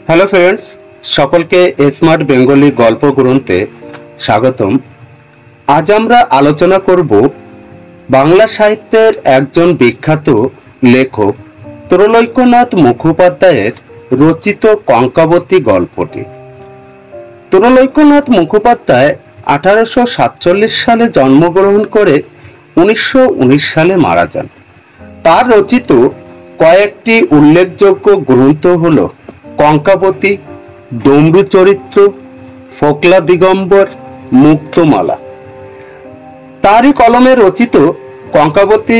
Hello friends, সকলকে smart Bengali গল্প গ্রন্থে স্বাগতম। আজ আমরা আলোচনা করব বাংলা সাহিত্যের একজন বিখ্যাত লেখক ত্রৈলোক্যনাথ মুখোপাধ্যায়ের রচিত কঙ্কাবতী গল্পটি। ত্রৈলোক্যনাথ মুখোপাধ্যায় 1847 সালে জন্মগ্রহণ করে 1919 সালে মারা যান। তার রচিত কয়েকটি উল্লেখযোগ্য গ্রন্থ হল কঙ্কাবতী, ডমরু চরিত্র, ফোকলা দিগম্বর, মুক্তমালা। তারই কলমে রচিত কঙ্কাবতী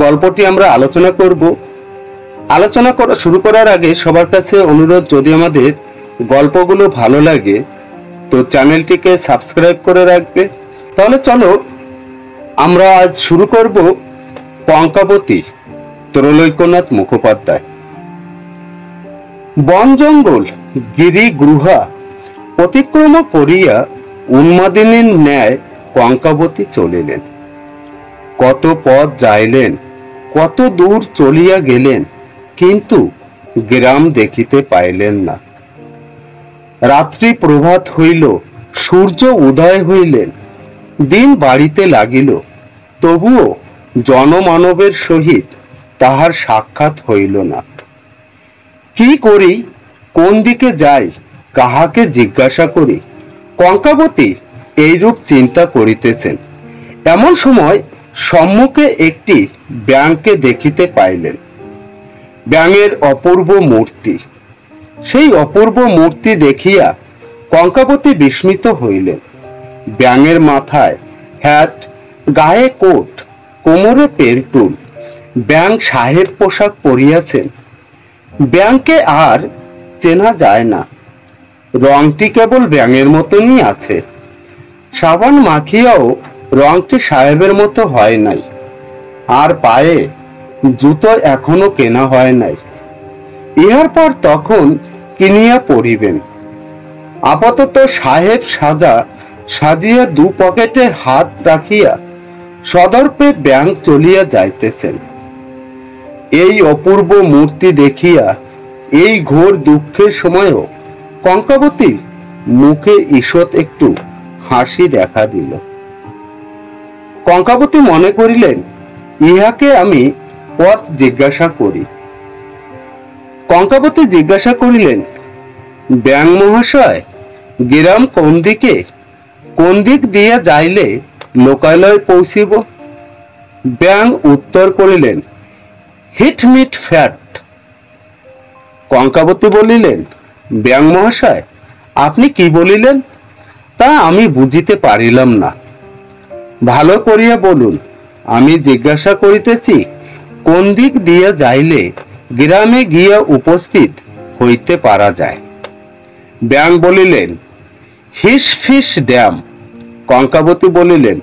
গল্পটি আমরা আলোচনা করব। আলোচনা শুরু করার আগে সবার কাছে অনুরোধ, যদি আমাদের গল্পগুলো ভালো লাগে তো চ্যানেলটিকে সাবস্ক্রাইব করে রাখবে। তাহলে চলো আমরা আজ শুরু করব কঙ্কাবতী, ত্রৈলোক্যনাথ মুখোপাধ্যায়। বন জঙ্গল গিরি গুহা অতিক্রম করিয়া উন্মাদিনীর ন্যায় কঙ্কাবতী চলিলেন। কত পথ যাইলেন, কত দূর চলিয়া গেলেন, কিন্তু গ্রাম দেখিতে পাইলেন না। রাত্রি প্রভাত হইল, সূর্য উদয় হইলেন, দিন বাড়িতে লাগিল, তবুও জনমানবের সহিত তাহার সাক্ষাৎ হইল না। কি করি, কোন দিকে যাই, কাহাকে জিজ্ঞাসা করি, কঙ্কাবতী এইরূপ চিন্তা করিতেছেন। এমন সময় সম্মুখে একটি ব্যাঙকে দেখিতে পাইলেন। ব্যাঙের অপূর্ব মূর্তি। সেই অপূর্ব মূর্তি দেখিয়া কঙ্কাবতী বিস্মিত হইলেন। ব্যাঙের মাথায় হ্যাট, গায়ে কোট, কোমরে পেন্টুল, ব্যাঙ সাহেব পোশাক পরিয়াছেন। ব্যাঙকে আর চেনা যায় না, রংটি কেবল ব্যাঙের মতনই আছে। সাবান মাখিয়াও রংটি সাহেবের মতো হয় নাই, আর পায়ে জুতো এখনো কেনা হয় নাই। ইহার পর তখন কিনিয়া পরিবেন। আপাতত সাহেব সাজিয়া দু পকেটে হাত রাখিয়া সদর্পে ব্যাঙ চলিয়া যাইতেছেন। এই অপূর্ব মূর্তি দেখিয়া এই ঘোর দুঃখের সময়ও কঙ্কাবতীর মুখে ঈষৎ একটু হাসি দেখা দিল। কঙ্কাবতী মনে করিলেন, ইহাকে আমি পথ জিজ্ঞাসা করি। কঙ্কাবতী জিজ্ঞাসা করিলেন, ব্যাঙ মহাশয়, গ্রাম কোন দিকে? কোন দিক দিয়া যাইলে লোকালয় পৌঁছিব? ব্যাঙ উত্তর করিলেন, হিট মিট ফ্যাট। কঙ্কাবতী বলিলেন, ব্যাঙ মহাশয়, আপনি কি বলিলেন? তা আমি বুঝিতে পারিলাম না। ভালো করিয়া বলুন। আমি জিজ্ঞাসা করিতেছি, কোন দিক দিয়া যাইলে গ্রামে গিয়া উপস্থিত হইতে পারা যায়? ব্যাঙ বলিলেন, হিস ফিস ড্যাম। কঙ্কাবতী বলিলেন,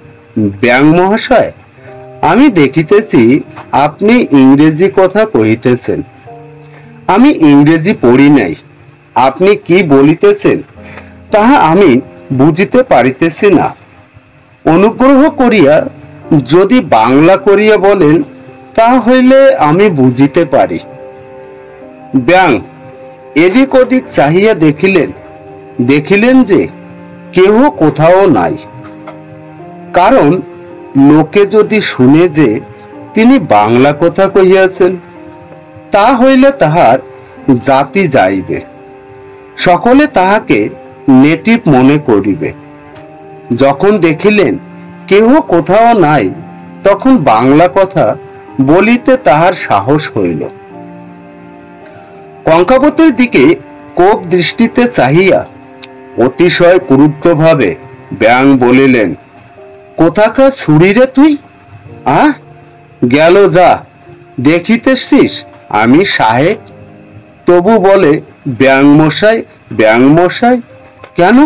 ব্যাঙ মহাশয়, আমি দেখিতেছি আপনি ইংরেজি কথা কহিতেছেন। আমি ইংরেজি পড়ি নাই। আপনি কি বলিতেছেন তাহা আমি বুঝিতে পারিতেছি না। অনুগ্রহ করিয়া যদি বাংলা করিয়া বলেন, তা হইলে আমি বুঝিতে পারি। ব্যাঙ এদিক ওদিক চাহিয়া দেখিলেন যে কেহ কোথাও নাই। কারণ লোকে যদি শুনে যে তিনি বাংলা কথা কহিয়াছেন, তা হইলে তাহার জাতি যাইবে, সকলে তাহাকে নেটিভ মনে করিবে। যখন দেখিলেন কেহ কোথাও নাই, তখন বাংলা কথা বলিতে তাহার সাহস হইল। কঙ্কাবতীর দিকে কোপ দৃষ্টিতে চাহিয়া অতিশয় ক্রুদ্ধভাবে ব্যাঙ বলিলেন, কোথাকার ছুরি রে তুই? গেল যা, দেখিতেছিস আমি সাহেব, তবু বলে ব্যাঙ মশাই, ব্যাঙ মশাই। কেন,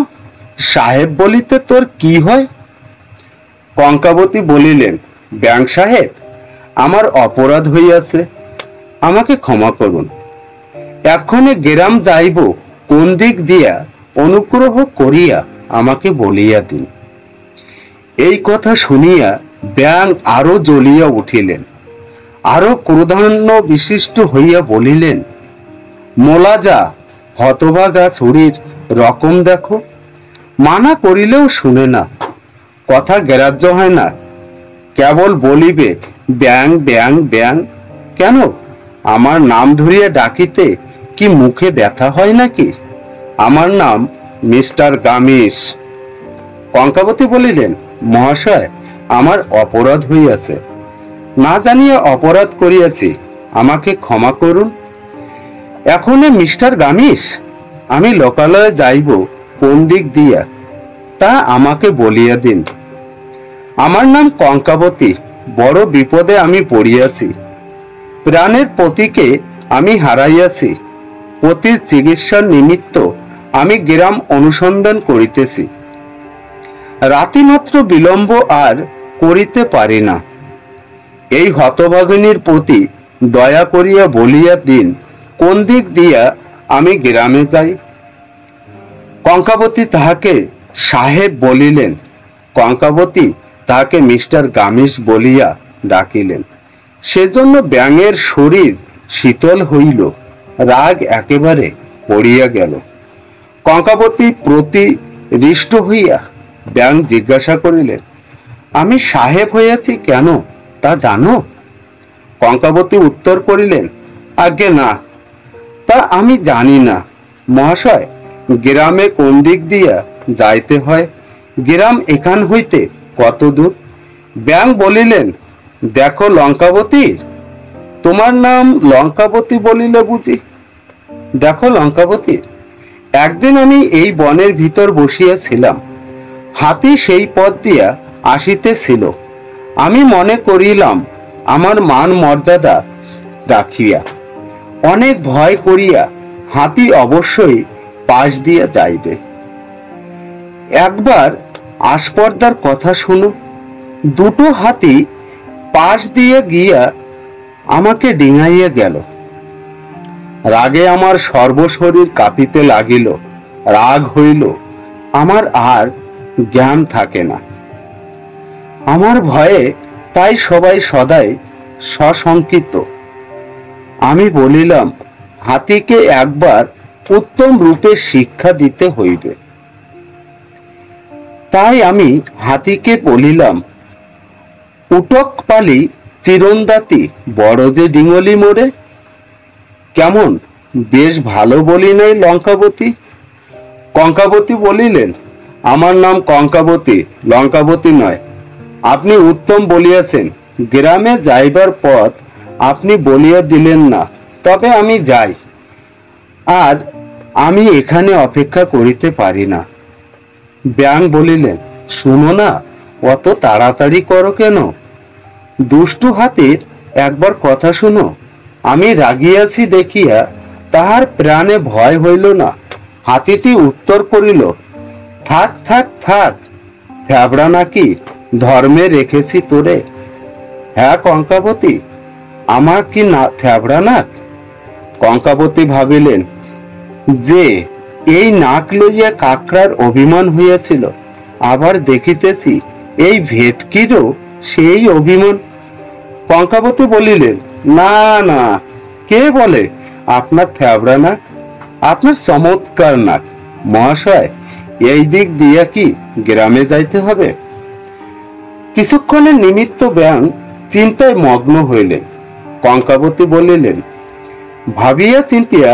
সাহেব বলিতে তোর কি হয়? কঙ্কাবতী বলিলেন, ব্যাঙ সাহেব, আমার অপরাধ হইয়াছে, আমাকে ক্ষমা করুন। এক্ষণে গ্রাম যাইব কোন দিক দিয়া, অনুগ্রহ করিয়া আমাকে বলিয়া দিন। এই কথা শুনিয়া ব্যাঙ আরো জ্বলিয়া উঠিলেন। আরো ক্রোধান্য বিশিষ্ট হইয়া বলিলেন, মোলা যা, হতভাগা ছুরির রকম দেখো। মানা করিলেও শুনে না, কথা গ্রাহ্য হয় না, কেবল বলিবে ব্যাং ব্যাং ব্যাং। কেন, আমার নাম ধরিয়া ডাকিতে কি মুখে ব্যথা হয় নাকি? আমার নাম মিস্টার গামিস। কঙ্কাবতী বলিলেন, মহাশয়, আমার অপরাধ হইয়াছে, না জানিয়া অপরাধ করিয়াছি, আমাকে ক্ষমা করুন। এখনে মিস্টার গামিস, আমি লোকালয়ে যাইব কোন দিক দিয়া তা আমাকে বলিয়া দিন। আমার নাম কঙ্কাবতী, বড় বিপদে আমি পড়িয়াছি, প্রাণের পতিকে আমি হারাইয়াছি। পতির চিকিৎসার নিমিত্ত আমি গ্রাম অনুসন্ধান করিতেছি, রাতিমাত্র বিলম্ব আর করিতে পারি না। এই হতভাগিনীর প্রতি দয়া করিয়া বলিয়া দিন কোন দিক দিয়া আমি গ্রামে যাই। কঙ্কাবতী তাহাকে সাহেব বলিলেন। কঙ্কাবতী তাহাকে মিস্টার গামিস বলিয়া ডাকিলেন। সেজন্য ব্যাঙের শরীর শীতল হইল, রাগ একেবারে পড়িয়া গেল। কঙ্কাবতী প্রতি হৃষ্ট হইয়া ব্যাঙ জিজ্ঞাসা করিলেন, আমি সাহেব হইয়াছি কেন তা জানো? কঙ্কাবতী উত্তর করিলেন, আজ্ঞে না, তা আমি জানি না। মহাশয়, গ্রামে কোন দিক দিয়া যাইতে হয়? গ্রাম এখান হইতে কত দূর? ব্যাঙ বলিলেন, দেখো লঙ্কাবতী, তোমার নাম লঙ্কাবতী বলিলে বুঝি? দেখো লঙ্কাবতী, একদিন আমি এই বনের ভিতর বসিয়াছিলাম, হাতি সেই পথ দিয়া আসিতেছিল। আমি মনে করিলাম আমার মান মর্যাদা রাখিয়া অনেক ভয় করিয়া হাতি অবশ্যই পাশ দিয়া যাইবে। একবার আস্পর্দার কথা শুনো, দুটো হাতি পাশ দিয়ে গিয়া আমাকে ডিঙাইয়া গেল। রাগে আমার সর্বশরীর কাঁপিতে লাগিল, রাগ হইল, আমার আর জ্ঞান থাকে না। আমার ভয়ে তাই সবাই সদাই সশঙ্কিত। আমি বলিলাম, হাতিকে একবার উত্তম রূপে শিক্ষা দিতে হইবে। তাই আমি হাতিকে বলিলাম, উটক পালি চিরন্দাতি বড় যে ডিঙলি মোড়ে। কেমন, বেশ ভালো বলি নাই লঙ্কাবতী? কঙ্কাবতী বলিলেন, আমার নাম কঙ্কাবতী, লঙ্কাবতী নয়। আপনি উত্তম বলিয়াছেন, গ্রামে যাইবার পথ আপনি বলিয়া দিলেন না, তবে আমি যাই। আর আমি এখানে অপেক্ষা করিতে পারি না। ব্যাঙ বলিলেন, শুনো না, অত তাড়াতাড়ি করো কেন? দুষ্টু হাতির একবার কথা শুনো। আমি রাগিয়াছি দেখিয়া তাহার প্রাণে ভয় হইল না। হাতিটি উত্তর করিল, থাক থাক থাক, থ্যাবড়া নাকি ধর্মে রেখেছি তোরে। হ্যাঁ কঙ্কাবতী, আমার কি না থ্যাবড়া নাক? কঙ্কাবতী ভাবিলেন যে এই নাক লইয়া কাকড়ার অভিমান হইয়াছিল, আবার দেখিতেছি এই ভেটকিরও সেই অভিমান। কঙ্কাবতী বলিলেন, না না, কে বলে আপনার থ্যাবড়া নাক? আপনার চমৎকার নাক। মহাশয়, এই দিক দিয়া কি গ্রামে যাইতে হবে? কিছুক্ষণের নিমিত্ত ব্যাঙ চিন্তায় মগ্ন হইলেন। কঙ্কাবতী বলিলেন, ভাবিয়া চিন্তিয়া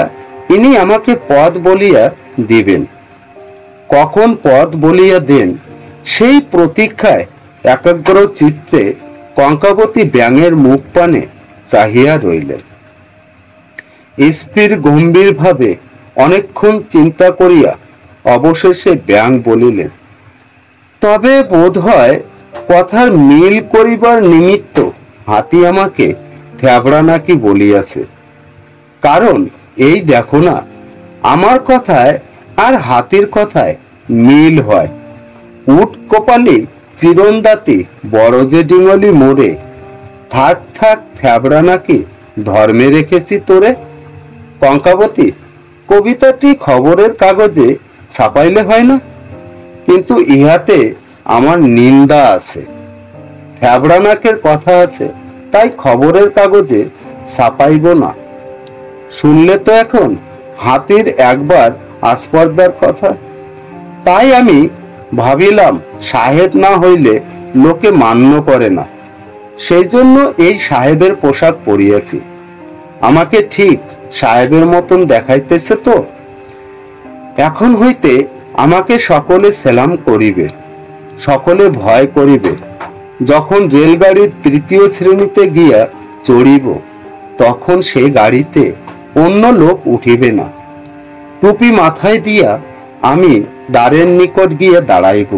ইনি আমাকে পথ বলিয়া দিবেন। কখন পথ বলিয়া দেন সেই প্রতীক্ষায় একাগ্র চিত্তে কঙ্কাবতী ব্যাঙের মুখ পানে চাহিয়া রইলেন। স্থির গম্ভীর ভাবে অনেকক্ষণ চিন্তা করিয়া অবশেষে ব্যাঙ বলিলেন, তবে বোধ হয় কথার মিল করিবার নিমিত্ত হাতি আমাকে থ্যাবড়া নাকি বলিয়াছে। কারণ এই দেখো না, আমার কথায় আর হাতির কথায় মিল হয়। উট কপালি চিরন্দাতি বড় যে ডিঙলি মোড়ে, থাক থাক থ্যাবড়া নাকি ধর্মে রেখেছি তোরে। কঙ্কাবতী, কবিতাটি খবরের কাগজে ছাপাইলে হয় না? কিন্তু ইহাতে আমার নিন্দা আছে। থ্যাবড়া নাকের কথা আছে, তাই খবরের কাগজে ছাপাইব না। শুনলে তো এখন হাতির একবার আস্পর্ধার কথা। তাই আমি ভাবিলাম সাহেব না হইলে লোকে মান্য করে না, সেই জন্য এই সাহেবের পোশাক পরিয়াছি। আমাকে ঠিক সাহেবের মতন দেখাইতেছে তো। এখন হইতে আমাকে সকলে সেলাম করিবে, সকলে ভয় করিবে। যখন রেলগাড়ির তৃতীয় শ্রেণীতে গিয়া চড়িব, তখন সে গাড়িতে অন্য লোক উঠিবে না। টুপি মাথায় দিয়া আমি দ্বারের নিকট গিয়া দাঁড়াইব।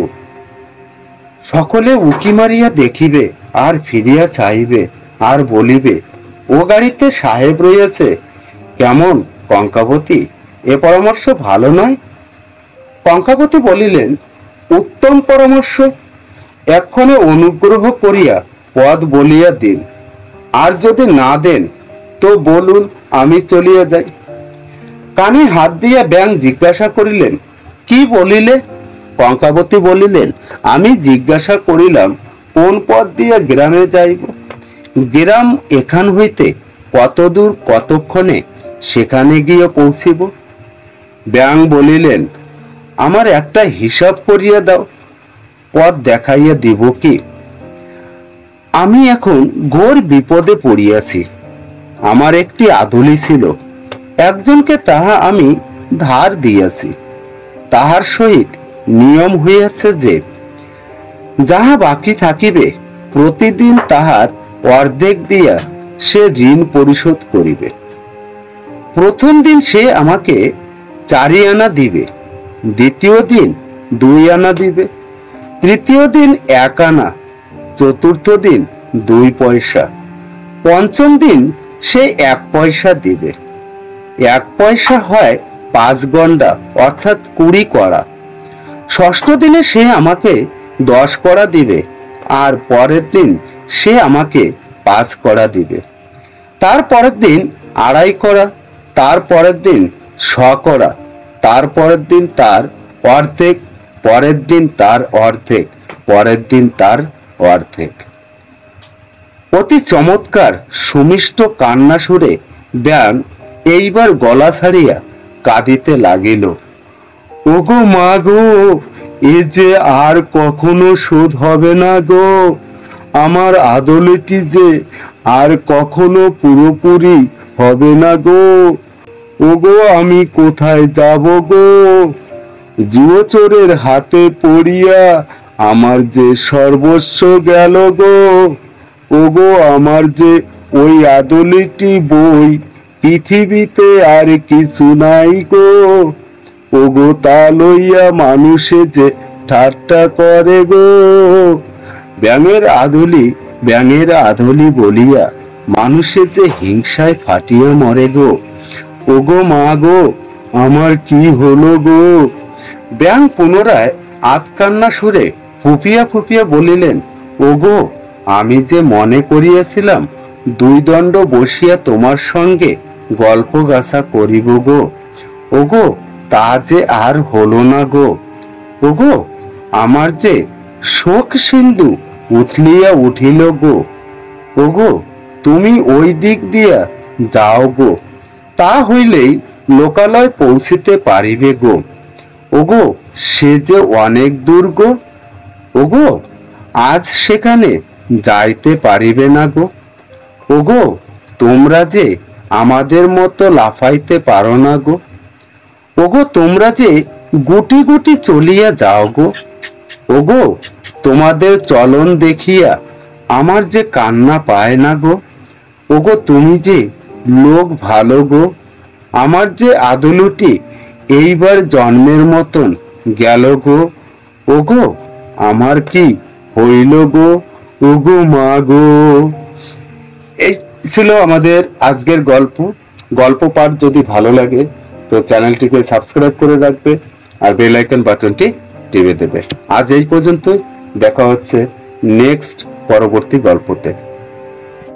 সকলে উকি মারিয়া দেখিবে আর ফিরিয়া চাইবে আর বলিবে, ও গাড়িতে সাহেব রয়েছে। কেমন কঙ্কাবতী, এ পরামর্শ ভালো নয়? কঙ্কাবতী বলিলেন, উত্তম পরামর্শ। এক্ষণে অনুগ্রহ করিয়া পদ বলিয়া দিন, আর যদি না দেন তো বলুন, আমি চলিয়া যাই। কানে হাত দিয়া ব্যাঙ জিজ্ঞাসা করিলেন, কি বলিলে? কঙ্কাবতী বলিলেন, আমি জিজ্ঞাসা করিলাম কোন পথ দিয়া গ্রামে যাইব। গ্রাম এখান হইতে কত দূর, কতক্ষণে সেখানে গিয়ে পৌঁছিব? ব্যাঙ বলিলেন, আমার একটা হিসাব করিয়া দাও, পথ দেখাইয়া দিব কি? আমি এখন ঘোর বিপদে পড়িয়াছি। আমার একটি আদুলি ছিল, একজনকে তাহা আমি ধার দিয়াছি। তাহার সহিত নিয়ম হইয়াছে যে যাহা বাকি থাকিবে প্রতিদিন তাহার অর্ধেক দিয়া সে ঋণ পরিশোধ করিবে। প্রথম দিন সে আমাকে 4 আনা দিবে, দ্বিতীয় দিন 2 আনা দিবে, তৃতীয় দিন 1 আনা, চতুর্থ দিন 2 পয়সা, পঞ্চম দিন সে 1 পয়সা দিবে। 1 পয়সা হয় 5 গন্ডা, অর্থাৎ 20 কড়া। ষষ্ঠ দিনে সে আমাকে 10 কড়া দিবে, আর পরের দিন সে আমাকে 5 কড়া দিবে। তার পরের দিন 2.5 কড়া, তার পরের দিন 6 কড়া, তার পরের দিন তার অর্ধেক, পরের দিন তার অর্ধেক, পরের দিন তার অর্ধেক। অতি চমৎকার সুমিষ্ট কান্না সুরে ব্যাঙ এইবার গলা ছাড়িয়া কাঁদিতে লাগিল। ওগো মা গো, এ যে আর কখনো শোধ হবে না গো। আমার আদলেটি যে আর কখনো পুরোপুরি হবে না গো। ওগো আমি কোথায় যাব গো? জুয়োচোরের হাতে পড়িয়া আমার যে সর্বস্ব গেল গো। ওগো আমার যে ওই আদলেটি বই, পৃথিবীতে আর কিছু নাই গো। ওগো তা লইয়া মানুষে যে ঠাট্টা করে গো। ব্যাঙের আদলি, ব্যাঙের আদলি বলিয়া মানুষের যে হিংসায় ফাটিয়ে মরে গো। ওগো মা গো, আমার কি হলো গো? ব্যাঙ পুনরায় আতকান্না সুরে ফুপিয়া ফুপিয়া বলিলেন, ওগো আমি যে মনে করিয়াছিলাম 2 দণ্ড বসিয়া তোমার সঙ্গে গল্প গাছা করিব গো। ওগো তা যে আর হলো না গো। ওগো আমার যে শোক সিন্ধু উথলিয়া উঠিল গো। ওগো তুমি ওই দিক দিয়া যাও গো, তা হইলেই লোকালয় পৌঁছিতে পারিবে গো। ওগো সে যে অনেক দূর গো। ওগো আজ সেখানে যাইতে পারিবে না গো। ওগো তোমরা যে আমাদের মতো লাফাইতে পারো না গো। ওগো তোমরা যে গুটি গুটি চলিয়া যাও গো। ওগো তোমাদের চলন দেখিয়া আমার যে কান্না পায় না গো। ওগো তুমি যে লোক ভালো গো। আমার যে আদলুটি এইবার জন্মের মতন গেল গো। ওগো আমার কি হইল গো। ওগো মা গো। এই ছিল আমাদের আজকের গল্প। গল্প পাঠ যদি ভালো লাগে তো চ্যানেলটিকে সাবস্ক্রাইব করে রাখবে আর বেল আইকন বাটনটি টিপে দেবে। আজ এই পর্যন্ত, দেখা হচ্ছে নেক্সট পরবর্তী গল্পতে।